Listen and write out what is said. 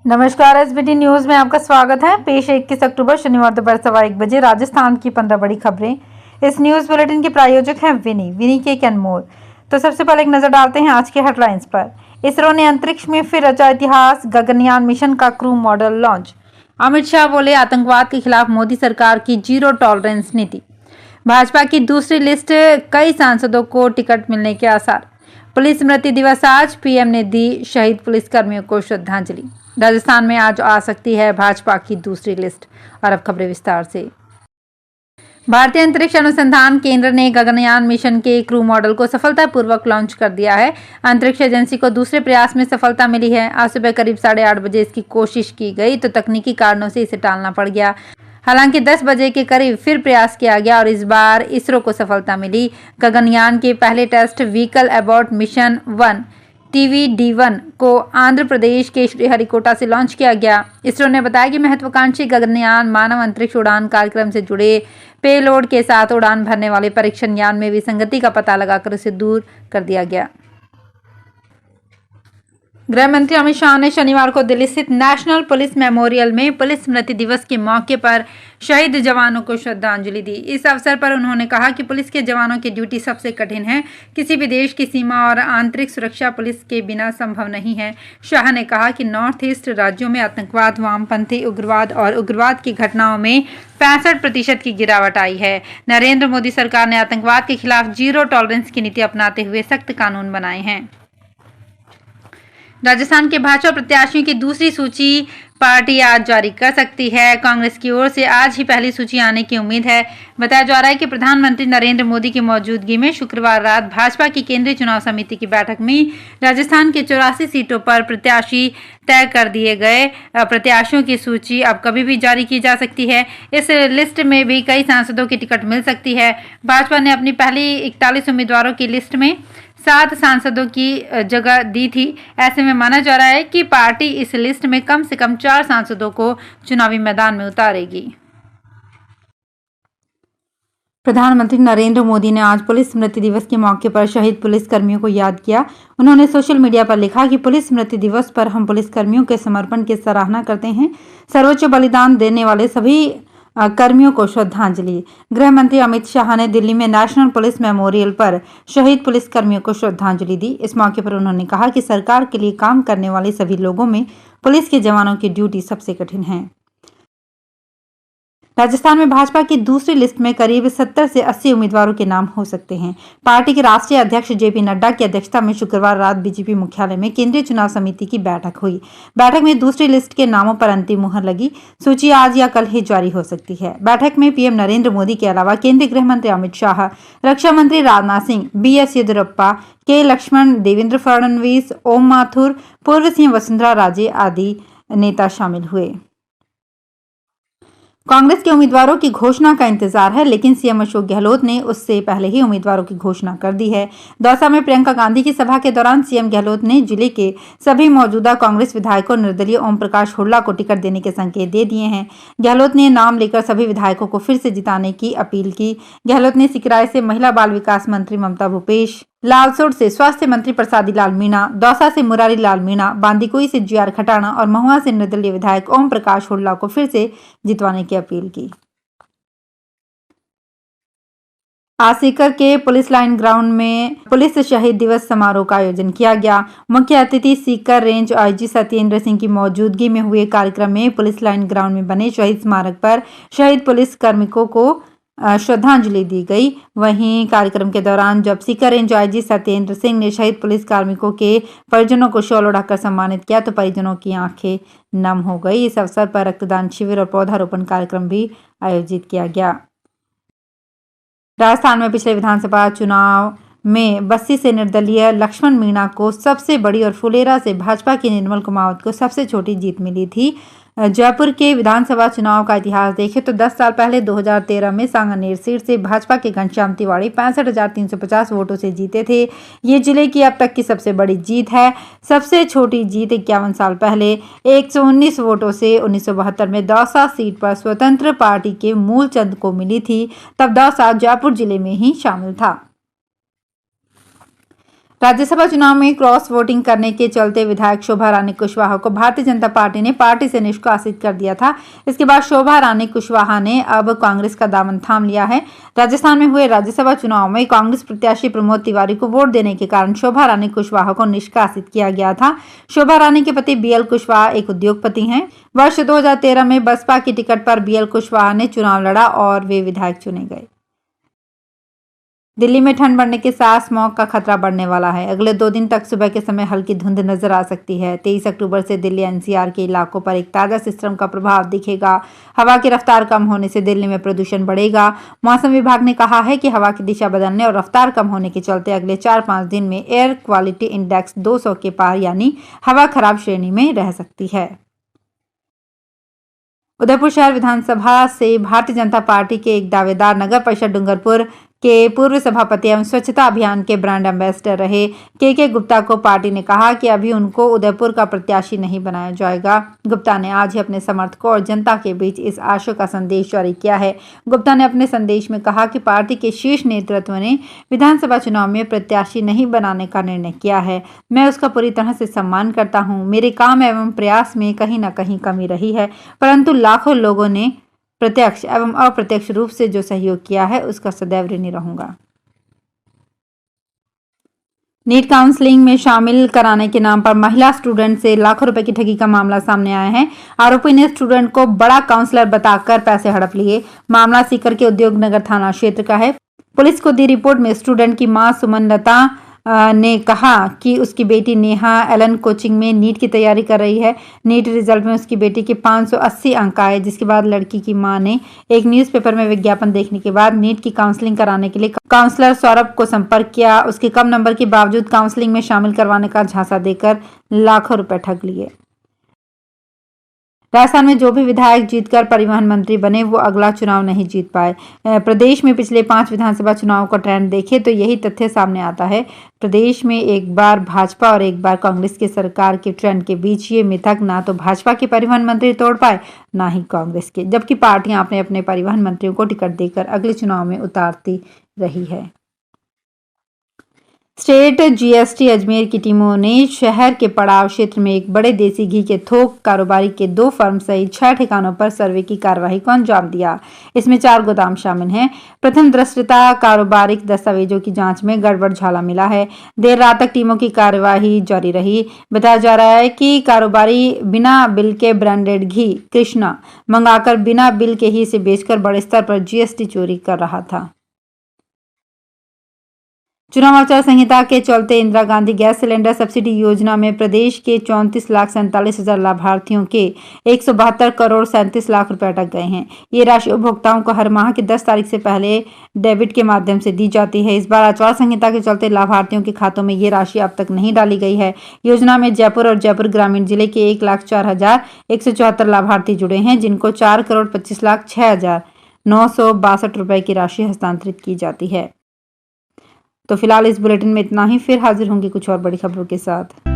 नमस्कार, SBT news में आपका स्वागत है। पेश 21 अक्टूबर शनिवार दोपहर 1:15 बजे राजस्थान की 15 बड़ी खबरें। इस न्यूज बुलेटिन के प्रायोजक हैं विनी के कैनमोर। तो सबसे पहले एक नजर डालते हैं आज के हेडलाइंस पर। इसरो ने अंतरिक्ष में फिर रचा इतिहास, गगनयान मिशन का crew model launch. Amit Shah बोले, आतंकवाद के खिलाफ मोदी सरकार की जीरो टॉलरेंस नीति। भाजपा की दूसरी लिस्ट, कई सांसदों को टिकट मिलने के आसार। पुलिस स्मृति दिवस आज, पीएम ने दी शहीद पुलिसकर्मियों को श्रद्धांजलि। राजस्थान में आज आ सकती है भाजपा की दूसरी लिस्ट। और अब खबरें विस्तार से। भारतीय अंतरिक्ष अनुसंधान केंद्र ने गगनयान मिशन के क्रू मॉडल को सफलतापूर्वक लॉन्च कर दिया है। अंतरिक्ष एजेंसी को दूसरे प्रयास में सफलता मिली है। आज सुबह करीब 8:30 बजे इसकी कोशिश की गई तो तकनीकी कारणों से इसे टालना पड़ गया। हालांकि 10 बजे के करीब फिर प्रयास किया गया और इस बार इसरो को सफलता मिली। गगनयान के पहले test vehicle Abbott mission 1 TVD-1 को आंध्र प्रदेश के श्रीहरिकोटा से लॉन्च किया गया। इसरो ने बताया कि महत्वाकांक्षी गगनयान मानव अंतरिक्ष उड़ान कार्यक्रम से जुड़े पेलोड के साथ उड़ान भरने वाले परीक्षण यान में विसंगति का पता लगाकर उसे दूर कर दिया गया। गृह मंत्री अमित शाह ने शनिवार को दिल्ली स्थित नेशनल पुलिस मेमोरियल में पुलिस स्मृति दिवस के मौके पर शहीद जवानों को श्रद्धांजलि दी। इस अवसर पर उन्होंने कहा कि पुलिस के जवानों की ड्यूटी सबसे कठिन है। किसी भी देश की सीमा और आंतरिक सुरक्षा पुलिस के बिना संभव नहीं है। शाह ने कहा कि नॉर्थ ईस्ट राज्यों में आतंकवाद, वामपंथी उग्रवाद और उग्रवाद की घटनाओं में 65% की गिरावट आई है। नरेंद्र मोदी सरकार ने आतंकवाद के खिलाफ जीरो टॉलरेंस की नीति अपनाते हुए सख्त कानून बनाए हैं। राजस्थान के भाजपा प्रत्याशियों की दूसरी सूची पार्टी आज जारी कर सकती है। कांग्रेस की ओर से आज ही पहली सूची आने की उम्मीद है। बताया जा रहा है कि प्रधानमंत्री नरेंद्र मोदी की मौजूदगी में शुक्रवार रात भाजपा की केंद्रीय चुनाव समिति की बैठक में राजस्थान के 84 सीटों पर प्रत्याशी तय कर दिए गए। प्रत्याशियों की सूची अब कभी भी जारी की जा सकती है। इस लिस्ट में भी कई सांसदों की टिकट मिल सकती है। भाजपा ने अपनी पहली 41 उम्मीदवारों की लिस्ट में 7 सांसदों की जगह दी थी। ऐसे में माना जा रहा है कि पार्टी इस लिस्ट में कम से कम 4 सांसदों को चुनावी मैदान में उतारेगी। प्रधानमंत्री नरेंद्र मोदी ने आज पुलिस स्मृति दिवस के मौके पर शहीद पुलिसकर्मियों को याद किया। उन्होंने सोशल मीडिया पर लिखा कि पुलिस स्मृति दिवस पर हम पुलिसकर्मियों के समर्पण की सराहना करते हैं। सर्वोच्च बलिदान देने वाले सभी कर्मियों को श्रद्धांजलि। गृह मंत्री अमित शाह ने दिल्ली में नेशनल पुलिस मेमोरियल पर शहीद पुलिसकर्मियों को श्रद्धांजलि दी। इस मौके पर उन्होंने कहा कि सरकार के लिए काम करने वाले सभी लोगों में पुलिस के जवानों की ड्यूटी सबसे कठिन है। राजस्थान में भाजपा की दूसरी लिस्ट में करीब 70 से 80 उम्मीदवारों के नाम हो सकते हैं। पार्टी के राष्ट्रीय अध्यक्ष जेपी नड्डा की अध्यक्षता में शुक्रवार रात बीजेपी मुख्यालय में केंद्रीय चुनाव समिति की बैठक हुई। बैठक में दूसरी लिस्ट के नामों पर अंतिम मुहर लगी। सूची आज या कल ही जारी हो सकती है। बैठक में पीएम नरेंद्र मोदी के अलावा केंद्रीय गृह मंत्री अमित शाह, रक्षा मंत्री राजनाथ सिंह, BS येदियुरप्पा, के लक्ष्मण, देवेंद्र फडणवीस, ओम माथुर, पूर्व सीएम वसुंधरा राजे आदि नेता शामिल हुए। कांग्रेस के उम्मीदवारों की घोषणा का इंतजार है, लेकिन सीएम अशोक गहलोत ने उससे पहले ही उम्मीदवारों की घोषणा कर दी है। दौसा में प्रियंका गांधी की सभा के दौरान सीएम गहलोत ने जिले के सभी मौजूदा कांग्रेस विधायकों निर्दलीय ओम प्रकाश हुड्डा को टिकट देने के संकेत दे दिए हैं। गहलोत ने नाम लेकर सभी विधायकों को फिर से जिताने की अपील की। गहलोत ने सिकराय से महिला बाल विकास मंत्री ममता भूपेश, लालसोट से स्वास्थ्य मंत्री प्रसादी लाल मीणा, दौसा से मुरारी लाल मीणा, बांदीकुई से GR खटाना और महुआ से निर्दलीय विधायक ओम प्रकाश हुड्डा को फिर से जितवाने की अपील की। आज सीकर के पुलिस लाइन ग्राउंड में पुलिस शहीद दिवस समारोह का आयोजन किया गया। मुख्य अतिथि सीकर रेंज IG सत्येंद्र सिंह की मौजूदगी में हुए कार्यक्रम में पुलिस लाइन ग्राउंड में बने शहीद स्मारक पर शहीद पुलिस कार्मिकों को श्रद्धांजलि दी गई। वहीं कार्यक्रम के दौरान जब सीकर रेंज IG सत्येंद्र सिंह ने शहीद पुलिस कार्मिकों के परिजनों को शॉल ओढ़ाकर सम्मानित किया तो परिजनों की आंखें नम हो गई। इस अवसर पर रक्तदान शिविर और पौधारोपण कार्यक्रम भी आयोजित किया गया। राजस्थान में पिछले विधानसभा चुनाव में बस्सी से निर्दलीय लक्ष्मण मीणा को सबसे बड़ी और फुलेरा से भाजपा की निर्मल कुमावत को सबसे छोटी जीत मिली थी। जयपुर के विधानसभा चुनाव का इतिहास देखें तो 10 साल पहले 2013 में सांगानेर सीट से भाजपा के घनश्याम तिवाड़ी 65,350 वोटों से जीते थे। ये जिले की अब तक की सबसे बड़ी जीत है। सबसे छोटी जीत 51 साल पहले 119 वोटों से 1972 में दौसा सीट पर स्वतंत्र पार्टी के मूलचंद को मिली थी। तब दौसा जयपुर जिले में ही शामिल था। राज्यसभा चुनाव में क्रॉस वोटिंग करने के चलते विधायक शोभा रानी कुशवाहा को भारतीय जनता पार्टी ने पार्टी से निष्कासित कर दिया था। इसके बाद शोभा रानी कुशवाहा ने अब कांग्रेस का दामन थाम लिया है। राजस्थान में हुए राज्यसभा चुनाव में कांग्रेस प्रत्याशी प्रमोद तिवारी को वोट देने के कारण शोभा रानी कुशवाहा को निष्कासित किया गया था। शोभा रानी के पति बीएल कुशवाहा एक उद्योगपति हैं। वर्ष 2013 में बसपा की टिकट पर बीएल कुशवाहा ने चुनाव लड़ा और वे विधायक चुने गए। दिल्ली में ठंड बढ़ने के साथ स्मॉग का खतरा बढ़ने वाला है। अगले 2 दिन तक सुबह के समय हल्की धुंध नजर आ सकती है। 23 अक्टूबर से दिल्ली एनसीआर के इलाकों पर एक ताजा सिस्टम का प्रभाव दिखेगा। हवा की रफ्तार कम होने से दिल्ली में प्रदूषण बढ़ेगा। मौसम विभाग ने कहा है कि हवा की दिशा बदलने और रफ्तार कम होने के चलते अगले 4-5 दिन में एयर क्वालिटी इंडेक्स 200 के पार यानी हवा खराब श्रेणी में रह सकती है। उदयपुर शहर विधानसभा से भारतीय जनता पार्टी के एक दावेदार नगर परिषद डूंगरपुर के पूर्व सभापति एवं स्वच्छता अभियान के ब्रांड एम्बेसडर रहे के गुप्ता को पार्टी ने कहा कि अभी उनको उदयपुर का प्रत्याशी नहीं बनाया जाएगा। गुप्ता ने आज ही अपने समर्थकों और जनता के बीच इस आशय का संदेश जारी किया है। गुप्ता ने अपने संदेश में कहा कि पार्टी के शीर्ष नेतृत्व ने विधानसभा चुनाव में प्रत्याशी नहीं बनाने का निर्णय किया है। मैं उसका पूरी तरह से सम्मान करता हूँ। मेरे काम एवं प्रयास में कहीं न कहीं कमी रही है, परंतु लाखों लोगों ने प्रत्यक्ष एवं अप्रत्यक्ष रूप से जो सहयोग किया है उसका सदैव ऋणी रहूंगा। नीट काउंसलिंग में शामिल कराने के नाम पर महिला स्टूडेंट से लाखों रुपए की ठगी का मामला सामने आया है। आरोपी ने स्टूडेंट को बड़ा काउंसलर बताकर पैसे हड़प लिए। मामला सीकर के उद्योग नगर थाना क्षेत्र का है। पुलिस को दी रिपोर्ट में स्टूडेंट की मां सुमन लता ने कहा कि उसकी बेटी नेहा एलन कोचिंग में नीट की तैयारी कर रही है। नीट रिजल्ट में उसकी बेटी के 580 अंक आए, जिसके बाद लड़की की मां ने एक न्यूज़पेपर में विज्ञापन देखने के बाद नीट की काउंसलिंग कराने के लिए काउंसलर सौरभ को संपर्क किया। उसके कम नंबर के बावजूद काउंसलिंग में शामिल करवाने का झांसा देकर लाखों रुपए ठग लिए। राजस्थान में जो भी विधायक जीतकर परिवहन मंत्री बने वो अगला चुनाव नहीं जीत पाए। प्रदेश में पिछले 5 विधानसभा चुनाव का ट्रेंड देखें तो यही तथ्य सामने आता है। प्रदेश में एक बार भाजपा और एक बार कांग्रेस की सरकार के ट्रेंड के बीच ये मिथक ना तो भाजपा के परिवहन मंत्री तोड़ पाए, ना ही कांग्रेस के, जबकि पार्टियां अपने अपने परिवहन मंत्रियों को टिकट देकर अगले चुनाव में उतारती रही है। स्टेट जीएसटी अजमेर की टीमों ने शहर के पड़ाव क्षेत्र में एक बड़े देसी घी के थोक कारोबारी के 2 फर्म सहित 6 ठिकानों पर सर्वे की कार्रवाई को अंजाम दिया। इसमें 4 गोदाम शामिल हैं। प्रथम दृष्टया कारोबारिक दस्तावेजों की जांच में गड़बड़ झाला मिला है। देर रात तक टीमों की कार्यवाही जारी रही। बताया जा रहा है कि कारोबारी बिना बिल के ब्रांडेड घी कृष्णा मंगाकर बिना बिल के ही इसे बेचकर बड़े स्तर पर जीएसटी चोरी कर रहा था। चुनाव आचार संहिता के चलते Indira Gandhi gas cylinder subsidy योजना में प्रदेश के 34,47,000 लाभार्थियों के 172 करोड़ 37 लाख रुपए अटक गए हैं। ये राशि उपभोक्ताओं को हर माह की 10 तारीख से पहले डेबिट के माध्यम से दी जाती है। इस बार आचार संहिता के चलते लाभार्थियों के खातों में ये राशि अब तक नहीं डाली गई है। योजना में जयपुर और जयपुर ग्रामीण जिले के 1,04,174 लाभार्थी जुड़े हैं, जिनको 4,25,06,962 रुपए की राशि हस्तांतरित की जाती है। तो फिलहाल इस बुलेटिन में इतना ही। फिर हाजिर होंगे कुछ और बड़ी खबरों के साथ।